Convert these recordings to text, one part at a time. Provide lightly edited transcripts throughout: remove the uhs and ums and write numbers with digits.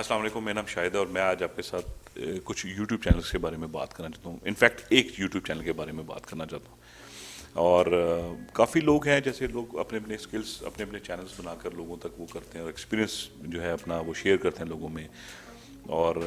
अस्सलाम वालेकुम, मेरा नाम शाहिद है और मैं आज आपके साथ कुछ यूट्यूब चैनल्स के बारे में बात करना चाहता हूँ। इनफैक्ट एक यूट्यूब चैनल के बारे में बात करना चाहता हूँ। और काफ़ी लोग हैं, जैसे लोग अपने अपने स्किल्स अपने अपने चैनल्स बनाकर लोगों तक वो करते हैं और एक्सपीरियंस जो है अपना वो शेयर करते हैं लोगों में। और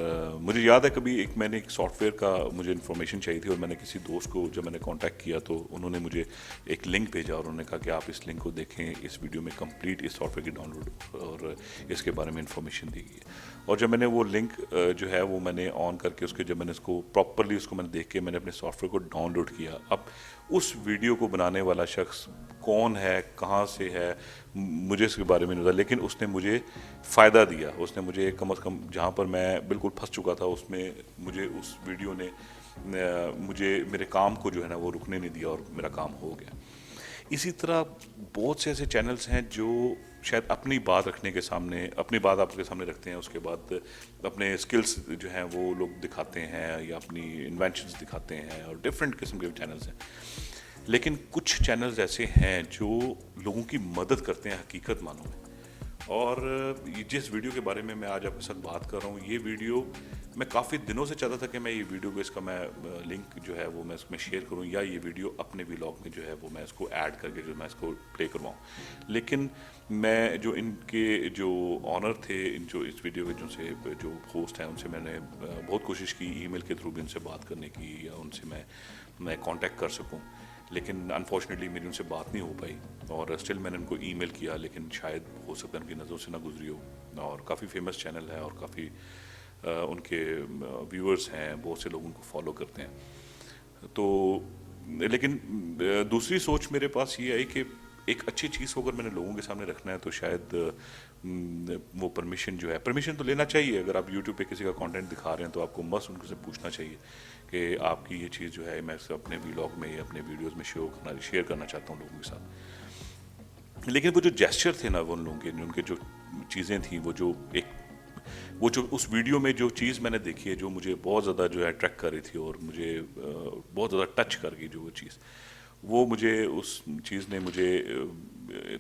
मुझे याद है कभी मैंने एक सॉफ्टवेयर का मुझे इन्फॉर्मेशन चाहिए थी और मैंने किसी दोस्त को जब मैंने कांटेक्ट किया तो उन्होंने मुझे एक लिंक भेजा और उन्होंने कहा कि आप इस लिंक को देखें, इस वीडियो में कंप्लीट इस सॉफ्टवेयर की डाउनलोड और इसके बारे में इन्फॉर्मेशन दी गई है। और जब मैंने वो लिंक जो है वो मैंने ऑन करके उसके जब मैंने उसको प्रॉपरली उसको मैंने देख के मैंने अपने सॉफ्टवेयर को डाउनलोड किया। अब उस वीडियो को बनाने वाला शख्स कौन है, कहाँ से है, मुझे इसके बारे में नहीं पता, लेकिन उसने मुझे फ़ायदा दिया। उसने मुझे कम से कम जहाँ पर मैं बिल्कुल फंस चुका था उसमें मुझे उस वीडियो ने मुझे मेरे काम को जो है ना वो रुकने नहीं दिया और मेरा काम हो गया। इसी तरह बहुत से ऐसे चैनल्स हैं जो शायद अपनी बात रखने के सामने अपनी बात आपके सामने रखते हैं, उसके बाद अपने स्किल्स जो हैं वो लोग दिखाते हैं या अपनी इन्वेंशंस दिखाते हैं, और डिफरेंट किस्म के चैनल्स हैं। लेकिन कुछ चैनल्स ऐसे हैं जो लोगों की मदद करते हैं हकीकत मानों में। और जिस वीडियो के बारे में मैं आज आपके साथ बात कर रहा हूँ, ये वीडियो मैं काफ़ी दिनों से चाहता था कि मैं ये वीडियो को इसका मैं लिंक जो है वो मैं इसमें शेयर करूँ या ये वीडियो अपने व्लॉग में जो है वो मैं इसको ऐड करके जो मैं इसको प्ले करवाऊँ। लेकिन मैं जो इनके जो ऑनर थे, इन जो इस वीडियो के जो होस्ट हैं, उनसे मैंने बहुत कोशिश की ईमेल के थ्रू भी उनसे बात करने की या उनसे मैं कांटेक्ट कर सकूं, लेकिन अनफॉर्चुनेटली मेरी उनसे बात नहीं हो पाई। और स्टिल मैंने उनको ईमेल किया, लेकिन शायद हो सकता है उनकी नज़रों से ना गुजरी हो। और काफ़ी फेमस चैनल है और काफ़ी उनके व्यूअर्स हैं, बहुत से लोग उनको फॉलो करते हैं। तो लेकिन दूसरी सोच मेरे पास ये आई कि एक अच्छी चीज़ को अगर मैंने लोगों के सामने रखना है तो शायद वो परमिशन जो है, परमिशन तो लेना चाहिए। अगर आप यूट्यूब पे किसी का कंटेंट दिखा रहे हैं तो आपको मस्त उनसे पूछना चाहिए कि आपकी ये चीज़ जो है मैं अपने व्लॉग में या अपने वीडियोस में शेयर करना चाहता हूँ लोगों के साथ। लेकिन वो जो जेस्चर थे ना वो उन लोगों के, उनके जो चीज़ें थी, वो जो उस वीडियो में जो चीज़ मैंने देखी है जो मुझे बहुत ज़्यादा जो है अट्रैक्ट कर रही थी और मुझे बहुत ज़्यादा टच कर गई, जो वो चीज़, वो मुझे उस चीज़ ने मुझे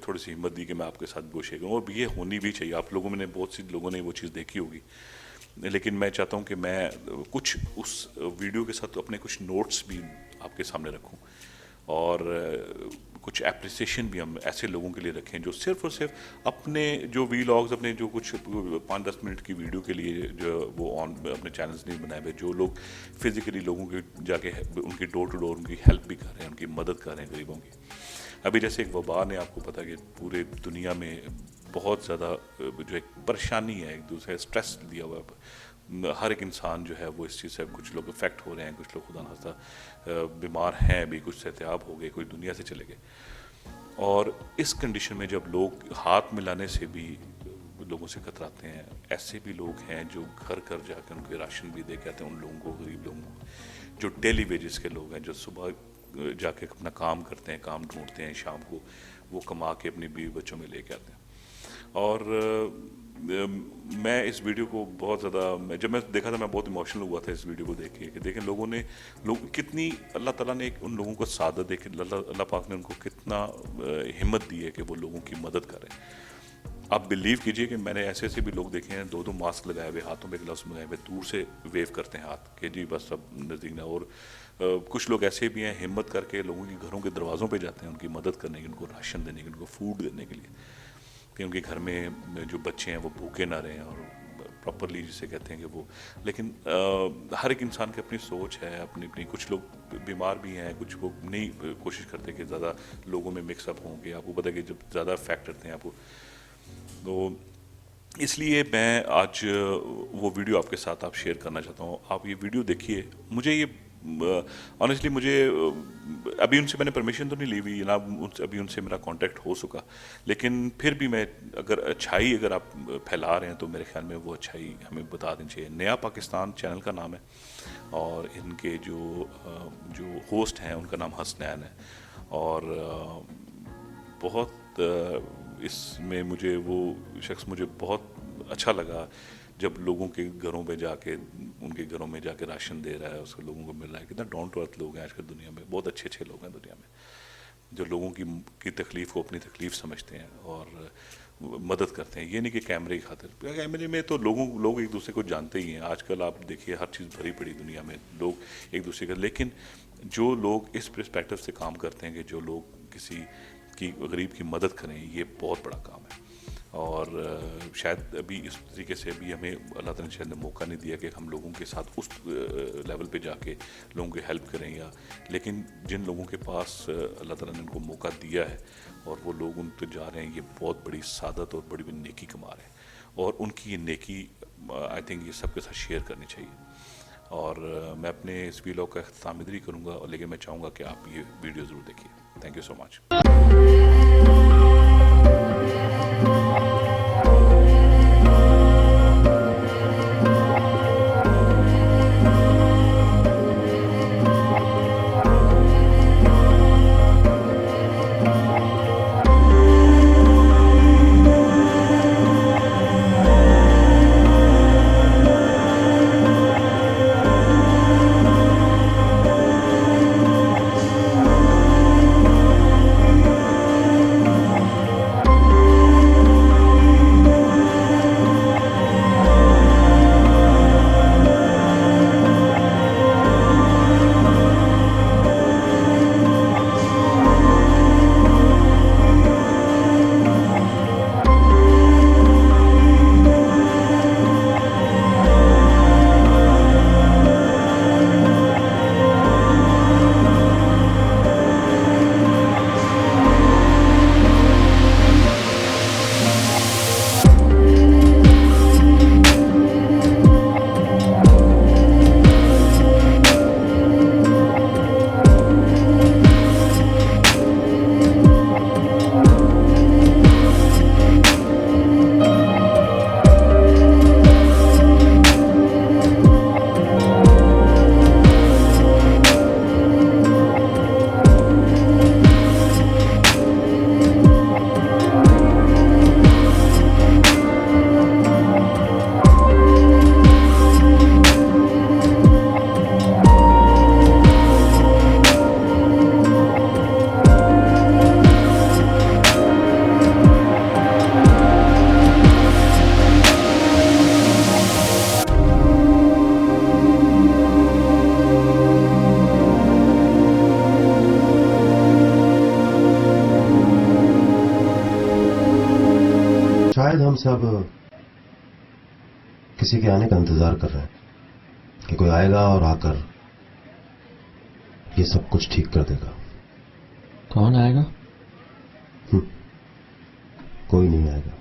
थोड़ी सी हिम्मत दी कि मैं आपके साथ वो शेयर करूँ। और ये होनी भी चाहिए। आप लोगों ने बहुत सी लोगों ने वो चीज़ देखी होगी, लेकिन मैं चाहता हूँ कि मैं कुछ उस वीडियो के साथ अपने कुछ नोट्स भी आपके सामने रखूँ और कुछ एप्रिसिएशन भी हम ऐसे लोगों के लिए रखें जो सिर्फ और सिर्फ अपने जो वीलॉग्स, अपने जो कुछ 5-10 मिनट की वीडियो के लिए जो वो ऑन अपने चैनल्स नहीं बनाए हुए, जो लोग फिजिकली लोगों के जाके उनकी डोर टू डोर उनकी हेल्प भी कर रहे हैं, उनकी मदद कर रहे हैं गरीबों की। अभी जैसे एक वबा ने, आपको पता है कि पूरे दुनिया में बहुत ज़्यादा जो एक परेशानी है, एक दूसरे स्ट्रेस दिया हुआ है, हर एक इंसान जो है वो इस चीज़ से, कुछ लोग इफेक्ट हो रहे हैं, कुछ लोग खुदा नाख्ता बीमार हैं भी, कुछ सेहतियाब हो गए, कोई दुनिया से चले गए। और इस कंडीशन में जब लोग हाथ मिलाने से भी लोगों से कतराते हैं, ऐसे भी लोग हैं जो घर घर जाकर उनके राशन भी दे के आते हैं उन लोगों को, गरीब लोगों को, जो डेली वेजेस के लोग हैं, जो सुबह जाके अपना काम करते हैं, काम ढूंढते हैं, शाम को वो कमा के अपनी बीवी बच्चों में लेके आते हैं। और मैं इस वीडियो को बहुत ज़्यादा, जब मैं देखा था मैं बहुत इमोशनल हुआ था इस वीडियो को देख के कि देखें लोग कितनी, अल्लाह ताला ने उन लोगों को सादत दे के, अल्लाह पाक ने उनको कितना हिम्मत दी है कि वो लोगों की मदद करें। आप बिलीव कीजिए कि मैंने ऐसे ऐसे भी लोग देखे हैं, 2-2 मास्क लगाए हुए, हाथों में ग्लव्स लगाए हुए, दूर से वेव करते हैं हाथ के, जी बस सब नज़दीक ना। और कुछ लोग ऐसे भी हैं हिम्मत करके लोगों के घरों के दरवाज़ों पे जाते हैं उनकी मदद करने के, उनको राशन देने के, उनको फूड देने के लिए, कि उनके घर में जो बच्चे हैं वो भूखे ना रहें, और प्रॉपरली जिसे कहते हैं कि वो। लेकिन हर एक इंसान की अपनी सोच है, अपनी अपनी, कुछ लोग बीमार भी हैं, कुछ लोग नहीं कोशिश करते कि ज़्यादा लोगों में मिक्सअप होंगे। आपको पता है कि जब ज़्यादा इफेक्ट करते हैं आपको, तो इसलिए मैं आज वो वीडियो आपके साथ आप शेयर करना चाहता हूँ। आप ये वीडियो देखिए। मुझे ये ऑनेस्टली मुझे अभी उनसे मैंने परमिशन तो नहीं ली हुई ना, अभी उनसे मेरा कांटेक्ट हो सका, लेकिन फिर भी मैं, अगर अच्छाई अगर आप फैला रहे हैं तो मेरे ख्याल में वो अच्छाई हमें बता देनी चाहिए। नया पाकिस्तान चैनल का नाम है और इनके जो होस्ट हैं उनका नाम हसनैन है। और बहुत इसमें मुझे वो शख्स मुझे बहुत अच्छा लगा जब लोगों के घरों पे जाके, उनके घरों में जाके राशन दे रहा है, उसको लोगों को मिल रहा है। कितना डाउन टू अर्थ लोग हैं आजकल दुनिया में, बहुत अच्छे अच्छे लोग हैं दुनिया में। جو لوگوں کی تکلیف کو اپنی تکلیف سمجھتے ہیں اور مدد کرتے ہیں. یہ نہیں کہ کیمرے کی خاطر. کیمرے میں تو لوگ ایک دوسرے کو جانتے ہی ہیں. آج کل آپ دیکھیے ہر چیز بھری پڑی دنیا میں لوگ ایک دوسرے کا. لیکن جو لوگ اس پرسپیکٹو سے کام کرتے ہیں کہ جو لوگ کسی کی غریب کی مدد کریں, یہ بہت بڑا کام ہے. اور شاید ابھی اس طریقے سے ابھی ہمیں اللہ تعالیٰ نے شاید موقع نہیں دیا کہ ہم لوگوں کے ساتھ اس لیول پہ جا کے لوگوں کی ہیلپ کریں یا. لیکن جن لوگوں کے پاس اللہ تعالیٰ نے ان کو موقع دیا ہے اور وہ لوگ ان پہ جا رہے ہیں, یہ بہت بڑی سعادت اور بڑی نیکی کما رہے ہیں. اور ان کی یہ نیکی آئی تھنک یہ سب کے ساتھ شیئر کرنی چاہیے. اور میں اپنے اس ویلاگ کا اختتام ادھر ہی کروں گا, لیکن میں چاہوں گا کہ آپ یہ ویڈیو ضرور دیکھیے. تھینک یو سو مچ. شاید ہم سب کسی کے آنے کا انتظار کر رہے ہیں کہ کوئی آئے گا اور آ کر یہ سب کچھ ٹھیک کر دے گا. کون آئے گا؟ کوئی نہیں آئے گا.